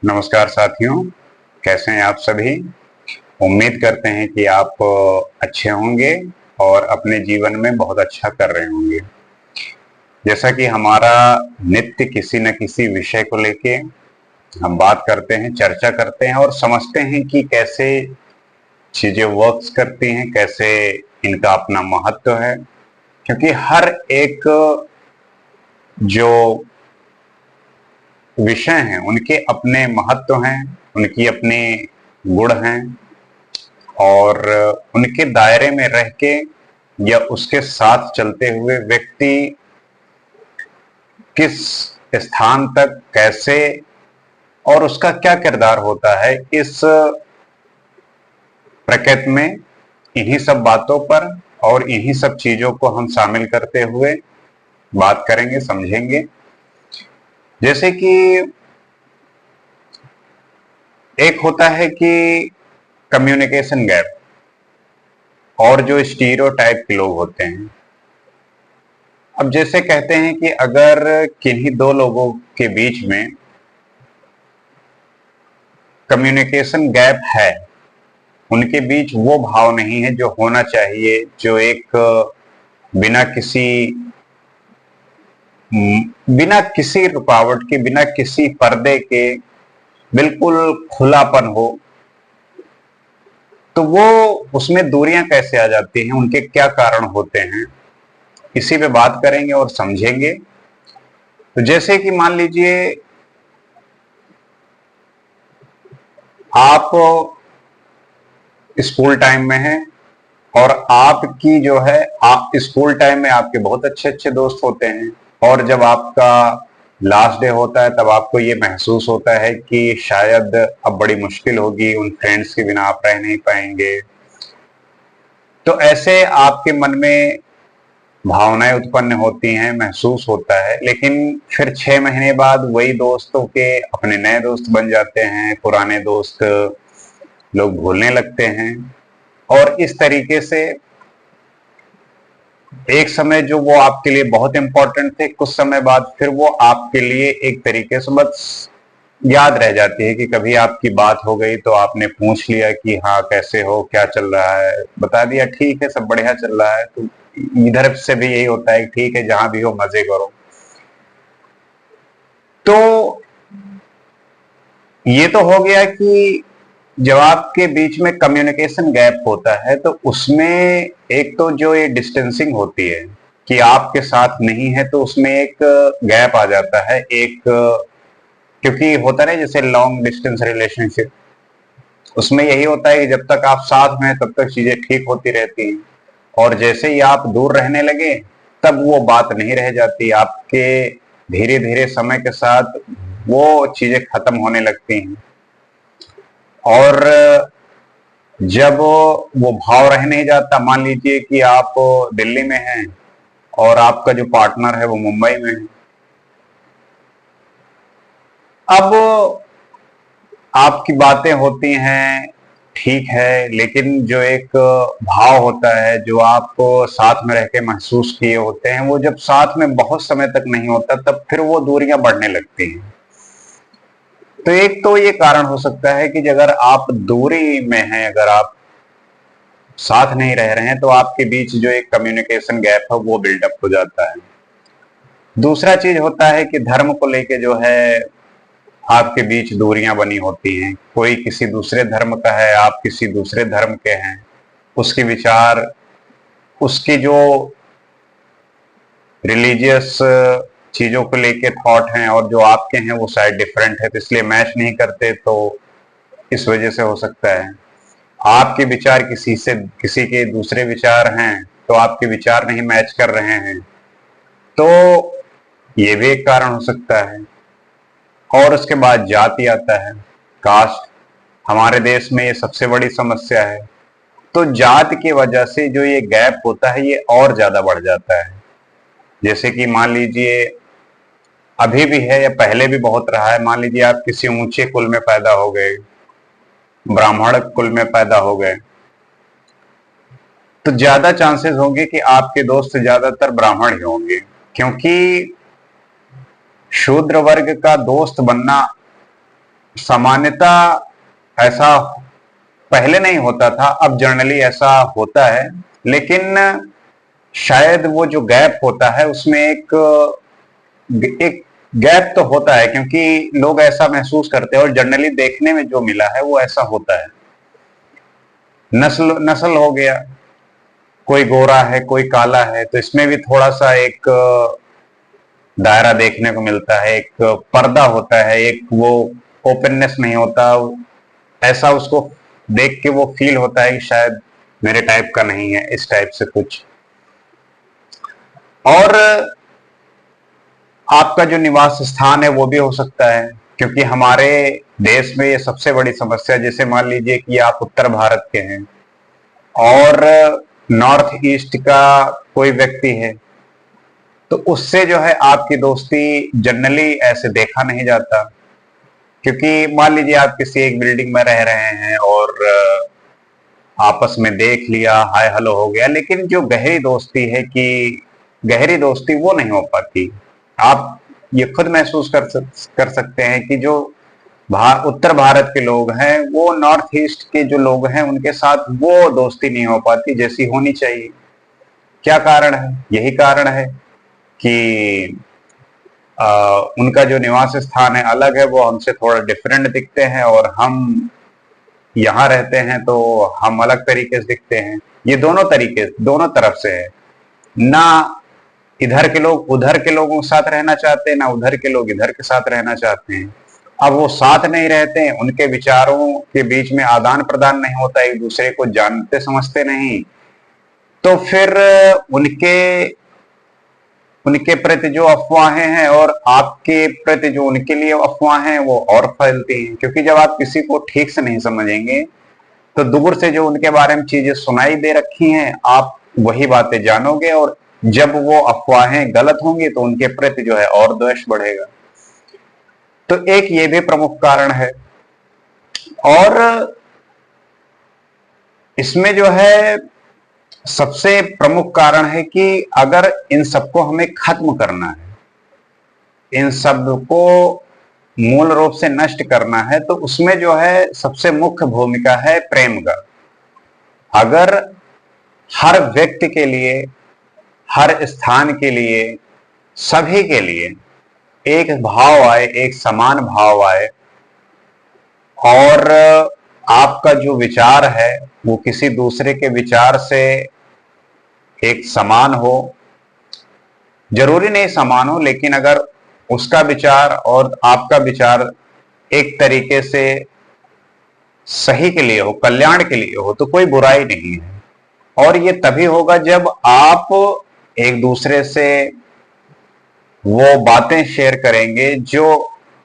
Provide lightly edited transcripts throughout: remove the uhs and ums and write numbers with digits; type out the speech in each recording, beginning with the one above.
नमस्कार साथियों, कैसे हैं आप सभी। उम्मीद करते हैं कि आप अच्छे होंगे और अपने जीवन में बहुत अच्छा कर रहे होंगे। जैसा कि हमारा नित्य किसी न किसी विषय को लेके हम बात करते हैं, चर्चा करते हैं और समझते हैं कि कैसे चीजें वर्क्स करती हैं, कैसे इनका अपना महत्व है। क्योंकि हर एक जो विषय हैं उनके अपने महत्व हैं, उनकी अपने गुण हैं और उनके दायरे में रह के या उसके साथ चलते हुए व्यक्ति किस स्थान तक कैसे और उसका क्या किरदार होता है, इस प्रकृति में इन्हीं सब बातों पर और इन्हीं सब चीजों को हम शामिल करते हुए बात करेंगे, समझेंगे। जैसे कि एक होता है कि कम्युनिकेशन गैप और जो स्टीरियोटाइप के लोग होते हैं। अब जैसे कहते हैं कि अगर किन्हीं दो लोगों के बीच में कम्युनिकेशन गैप है, उनके बीच वो भाव नहीं है जो होना चाहिए, जो एक बिना किसी रुकावट के, बिना किसी पर्दे के बिल्कुल खुलापन हो, तो वो उसमें दूरियां कैसे आ जाती हैं, उनके क्या कारण होते हैं, इसी पे बात करेंगे और समझेंगे। तो जैसे कि मान लीजिए आप स्कूल टाइम में हैं और आपकी जो है, आप स्कूल टाइम में आपके बहुत अच्छे अच्छे दोस्त होते हैं और जब आपका लास्ट डे होता है तब आपको ये महसूस होता है कि शायद अब बड़ी मुश्किल होगी, उन फ्रेंड्स के बिना आप रह नहीं पाएंगे। तो ऐसे आपके मन में भावनाएं उत्पन्न होती हैं, महसूस होता है। लेकिन फिर 6 महीने बाद वही दोस्तों के अपने नए दोस्त बन जाते हैं, पुराने दोस्त लोग भूलने लगते हैं और इस तरीके से एक समय जो वो आपके लिए बहुत इंपॉर्टेंट थे, कुछ समय बाद फिर वो आपके लिए एक तरीके से बस याद रह जाती है कि कभी आपकी बात हो गई तो आपने पूछ लिया कि हाँ कैसे हो, क्या चल रहा है, बता दिया ठीक है सब बढ़िया चल रहा है। तो इधर से भी यही होता है, ठीक है जहां भी हो मजे करो। तो ये तो हो गया कि जब आपके बीच में कम्युनिकेशन गैप होता है तो उसमें एक तो जो ये डिस्टेंसिंग होती है कि आपके साथ नहीं है, तो उसमें एक गैप आ जाता है। एक क्योंकि होता है जैसे लॉन्ग डिस्टेंस रिलेशनशिप, उसमें यही होता है कि जब तक आप साथ में हैं तब तक चीजें ठीक होती रहती हैं और जैसे ही आप दूर रहने लगे तब वो बात नहीं रह जाती, आपके धीरे धीरे समय के साथ वो चीजें खत्म होने लगती हैं। और जब वो भाव रह नहीं जाता, मान लीजिए कि आप दिल्ली में हैं और आपका जो पार्टनर है वो मुंबई में है। अब आपकी बातें होती हैं, ठीक है, लेकिन जो एक भाव होता है जो आप साथ में रह के महसूस किए होते हैं, वो जब साथ में बहुत समय तक नहीं होता तब फिर वो दूरियां बढ़ने लगती हैं। तो एक तो ये कारण हो सकता है कि अगर आप दूरी में हैं, अगर आप साथ नहीं रह रहे हैं, तो आपके बीच जो एक कम्युनिकेशन गैप है वो बिल्डअप हो जाता है। दूसरा चीज होता है कि धर्म को लेके जो है आपके बीच दूरियां बनी होती हैं। कोई किसी दूसरे धर्म का है, आप किसी दूसरे धर्म के हैं, उसके विचार, उसकी जो रिलीजियस चीजों को लेके थॉट हैं और जो आपके हैं वो शायद डिफरेंट है, तो इसलिए मैच नहीं करते। तो इस वजह से हो सकता है आपके विचार किसी के दूसरे विचार हैं, तो आपके विचार नहीं मैच कर रहे हैं, तो ये भी एक कारण हो सकता है। और उसके बाद जाति आता है, कास्ट। हमारे देश में ये सबसे बड़ी समस्या है। तो जाति की वजह से जो ये गैप होता है ये और ज्यादा बढ़ जाता है। जैसे कि मान लीजिए अभी भी है या पहले भी बहुत रहा है, मान लीजिए आप किसी ऊंचे कुल में पैदा हो गए, ब्राह्मण कुल में पैदा हो गए, तो ज्यादा चांसेस होंगे कि आपके दोस्त ज्यादातर ब्राह्मण ही होंगे। क्योंकि शूद्र वर्ग का दोस्त बनना सामान्यता ऐसा पहले नहीं होता था, अब जनरली ऐसा होता है, लेकिन शायद वो जो गैप होता है उसमें एक गैप तो होता है, क्योंकि लोग ऐसा महसूस करते हैं और जनरली देखने में जो मिला है वो ऐसा होता है। नस्ल नस्ल हो गया, कोई गोरा है कोई काला है, तो इसमें भी थोड़ा सा एक दायरा देखने को मिलता है, एक पर्दा होता है, एक वो ओपननेस नहीं होता। ऐसा उसको देख के वो फील होता है कि शायद मेरे टाइप का नहीं है, इस टाइप से कुछ। और आपका जो निवास स्थान है वो भी हो सकता है, क्योंकि हमारे देश में ये सबसे बड़ी समस्या, जैसे मान लीजिए कि आप उत्तर भारत के हैं और नॉर्थ ईस्ट का कोई व्यक्ति है, तो उससे जो है आपकी दोस्ती जनरली ऐसे देखा नहीं जाता। क्योंकि मान लीजिए आप किसी एक बिल्डिंग में रह रहे हैं और आपस में देख लिया, हाय हेलो हो गया, लेकिन जो गहरी दोस्ती है कि गहरी दोस्ती वो नहीं हो पाती। आप ये खुद महसूस कर सकते हैं कि जो उत्तर भारत के लोग हैं वो नॉर्थ ईस्ट के जो लोग हैं उनके साथ वो दोस्ती नहीं हो पाती जैसी होनी चाहिए। क्या कारण है? यही कारण है कि उनका जो निवास स्थान है अलग है, वो हमसे थोड़ा डिफरेंट दिखते हैं, और हम यहाँ रहते हैं तो हम अलग तरीके से दिखते हैं। ये दोनों तरफ से है ना। इधर के लोग उधर के लोगों के साथ रहना चाहते हैं, ना उधर के लोग इधर के साथ रहना चाहते हैं। अब वो साथ नहीं रहते हैं, उनके विचारों के बीच में आदान प्रदान नहीं होता, एक दूसरे को जानते समझते नहीं, तो फिर उनके उनके प्रति जो अफवाहें हैं और आपके प्रति जो उनके लिए अफवाहें हैं वो और फैलती हैं। क्योंकि जब आप किसी को ठीक से नहीं समझेंगे तो दूर से जो उनके बारे में चीजें सुनाई दे रखी हैं आप वही बातें जानोगे, और जब वो अफवाहें गलत होंगी तो उनके प्रति जो है और द्वेष बढ़ेगा। तो एक ये भी प्रमुख कारण है। और इसमें जो है सबसे प्रमुख कारण है कि अगर इन सबको हमें खत्म करना है, इन सब को मूल रूप से नष्ट करना है, तो उसमें जो है सबसे मुख्य भूमिका है प्रेम का। अगर हर व्यक्ति के लिए, हर स्थान के लिए, सभी के लिए एक भाव आए, एक समान भाव आए, और आपका जो विचार है वो किसी दूसरे के विचार से एक समान हो, जरूरी नहीं समान हो, लेकिन अगर उसका विचार और आपका विचार एक तरीके से सही के लिए हो, कल्याण के लिए हो, तो कोई बुराई नहीं है। और ये तभी होगा जब आप एक दूसरे से वो बातें शेयर करेंगे जो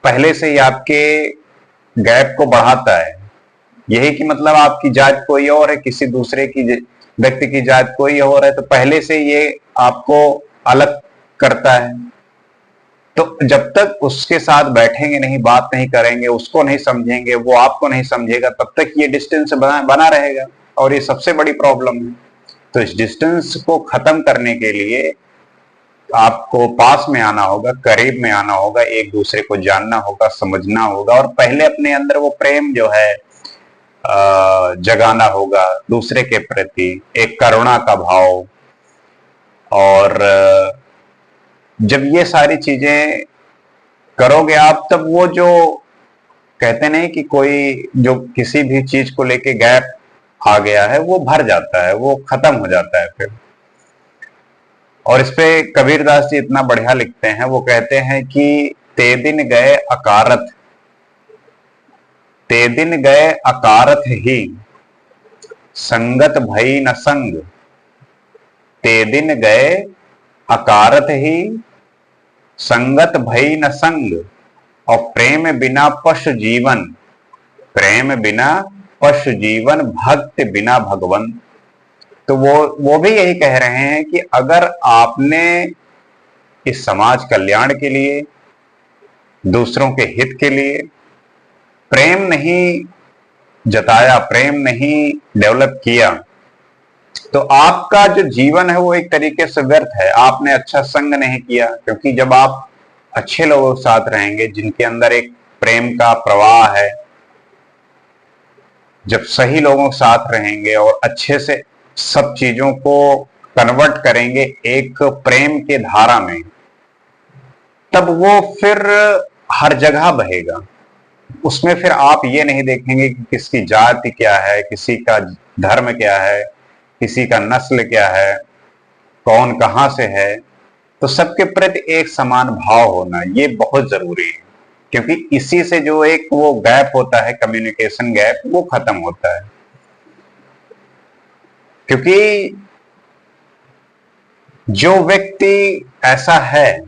पहले से ही आपके गैप को बढ़ाता है। यही कि मतलब आपकी जात कोई और है, किसी दूसरे की व्यक्ति की जात कोई और है, तो पहले से ये आपको अलग करता है। तो जब तक उसके साथ बैठेंगे नहीं, बात नहीं करेंगे, उसको नहीं समझेंगे, वो आपको नहीं समझेगा, तब तक ये डिस्टेंस बना रहेगा, और ये सबसे बड़ी प्रॉब्लम है। तो इस डिस्टेंस को खत्म करने के लिए आपको पास में आना होगा, करीब में आना होगा, एक दूसरे को जानना होगा, समझना होगा, और पहले अपने अंदर वो प्रेम जो है जगाना होगा दूसरे के प्रति, एक करुणा का भाव। और जब ये सारी चीजें करोगे आप, तब वो जो कहते नहीं कि कोई जो किसी भी चीज को लेके गैप आ गया है वो भर जाता है, वो खत्म हो जाता है फिर। और इस पे कबीरदास जी इतना बढ़िया लिखते हैं, वो कहते हैं कि ते दिन गए अकारथ, ते दिन गए अकारथ ही संगत भई न संग, ते दिन गए अकारथ ही संगत भई न संग, और प्रेम बिना पशु जीवन, प्रेम बिना पशु जीवन, भक्ति बिना भगवन। तो वो भी यही कह रहे हैं कि अगर आपने इस समाज कल्याण के लिए, दूसरों के हित के लिए प्रेम नहीं जताया, प्रेम नहीं डेवलप किया, तो आपका जो जीवन है वो एक तरीके से व्यर्थ है। आपने अच्छा संग नहीं किया, क्योंकि जब आप अच्छे लोगों के साथ रहेंगे जिनके अंदर एक प्रेम का प्रवाह है। जब सही लोगों के साथ रहेंगे और अच्छे से सब चीजों को कन्वर्ट करेंगे एक प्रेम के धारा में, तब वो फिर हर जगह बहेगा। उसमें फिर आप ये नहीं देखेंगे कि किसकी जाति क्या है, किसी का धर्म क्या है, किसी का नस्ल क्या है, कौन कहां से है। तो सबके प्रति एक समान भाव होना ये बहुत जरूरी है, क्योंकि इसी से जो एक वो गैप होता है, कम्युनिकेशन गैप, वो खत्म होता है। क्योंकि जो व्यक्ति ऐसा है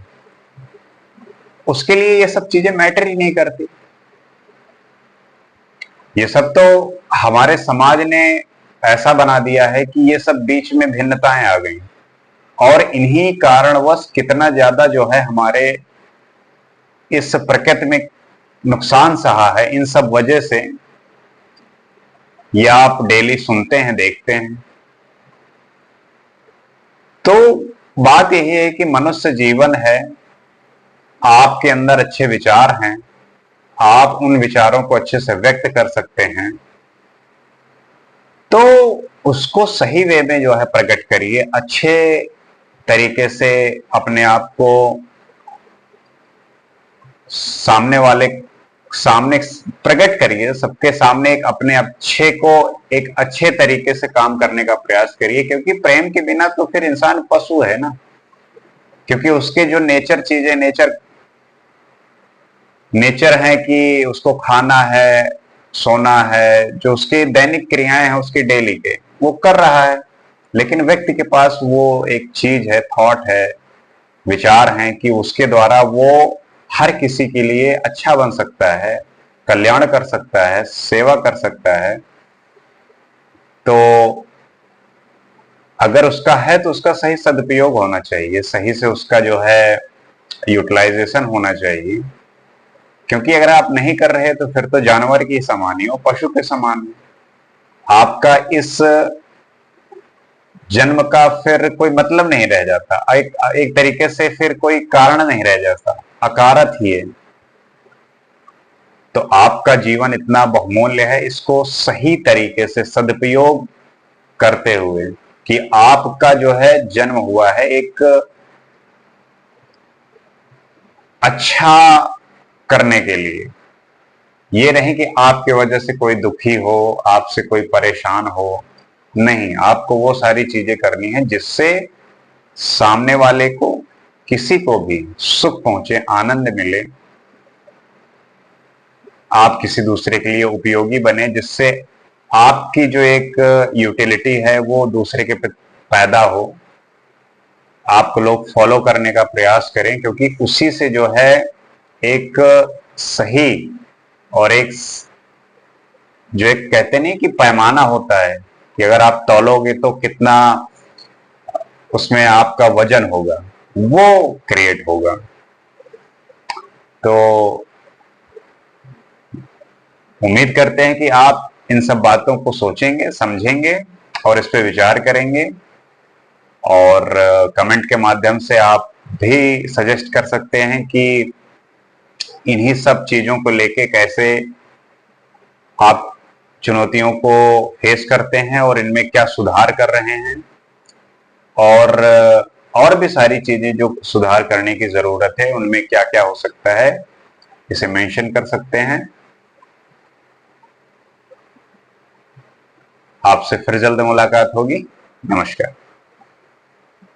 उसके लिए ये सब चीजें मैटर ही नहीं करती। ये सब तो हमारे समाज ने ऐसा बना दिया है कि ये सब बीच में भिन्नताएं आ गई, और इन्हीं कारणवश कितना ज्यादा जो है हमारे इस प्रकृति में नुकसान सहा है इन सब वजह से। ये आप डेली सुनते हैं, देखते हैं। तो बात यही है कि मनुष्य जीवन है, आपके अंदर अच्छे विचार हैं, आप उन विचारों को अच्छे से व्यक्त कर सकते हैं, तो उसको सही वे में जो है प्रकट करिए, अच्छे तरीके से अपने आप को सामने प्रकट करिए, सबके सामने एक अपने अच्छे को एक अच्छे तरीके से काम करने का प्रयास करिए। क्योंकि प्रेम के बिना तो फिर इंसान पशु है ना। क्योंकि उसके जो चीजें नेचर है कि उसको खाना है, सोना है, जो उसकी दैनिक क्रियाएं हैं उसकी डेली के, वो कर रहा है। लेकिन व्यक्ति के पास वो एक चीज है, थॉट है, विचार हैं कि उसके द्वारा वो हर किसी के लिए अच्छा बन सकता है, कल्याण कर सकता है, सेवा कर सकता है। तो अगर उसका है तो उसका सही सदुपयोग होना चाहिए, सही से उसका जो है यूटिलाइजेशन होना चाहिए। क्योंकि अगर आप नहीं कर रहे तो फिर तो जानवर की समान ही हो, पशु के समान हो। आपका इस जन्म का फिर कोई मतलब नहीं रह जाता, एक तरीके से फिर कोई कारण नहीं रह जाता, अकारत ही है। तो आपका जीवन इतना बहुमूल्य है, इसको सही तरीके से सदुपयोग करते हुए कि आपका जो है जन्म हुआ है एक अच्छा करने के लिए। ये नहीं कि आपकी वजह से कोई दुखी हो, आपसे कोई परेशान हो, नहीं, आपको वो सारी चीजें करनी है जिससे सामने वाले को, किसी को भी सुख पहुंचे, आनंद मिले, आप किसी दूसरे के लिए उपयोगी बने, जिससे आपकी जो एक यूटिलिटी है वो दूसरे के पैदा हो, आपको लोग फॉलो करने का प्रयास करें। क्योंकि उसी से जो है एक सही और एक जो एक कहते नहीं कि पैमाना होता है कि अगर आप तौलोगे तो कितना उसमें आपका वजन होगा, वो क्रिएट होगा। तो उम्मीद करते हैं कि आप इन सब बातों को सोचेंगे, समझेंगे और इस पे विचार करेंगे। और कमेंट के माध्यम से आप भी सजेस्ट कर सकते हैं कि इन्हीं सब चीजों को लेके कैसे आप चुनौतियों को फेस करते हैं और इनमें क्या सुधार कर रहे हैं, और भी सारी चीजें जो सुधार करने की जरूरत है उनमें क्या क्या हो सकता है, इसे मेंशन कर सकते हैं। आपसे फिर जल्द मुलाकात होगी। नमस्कार।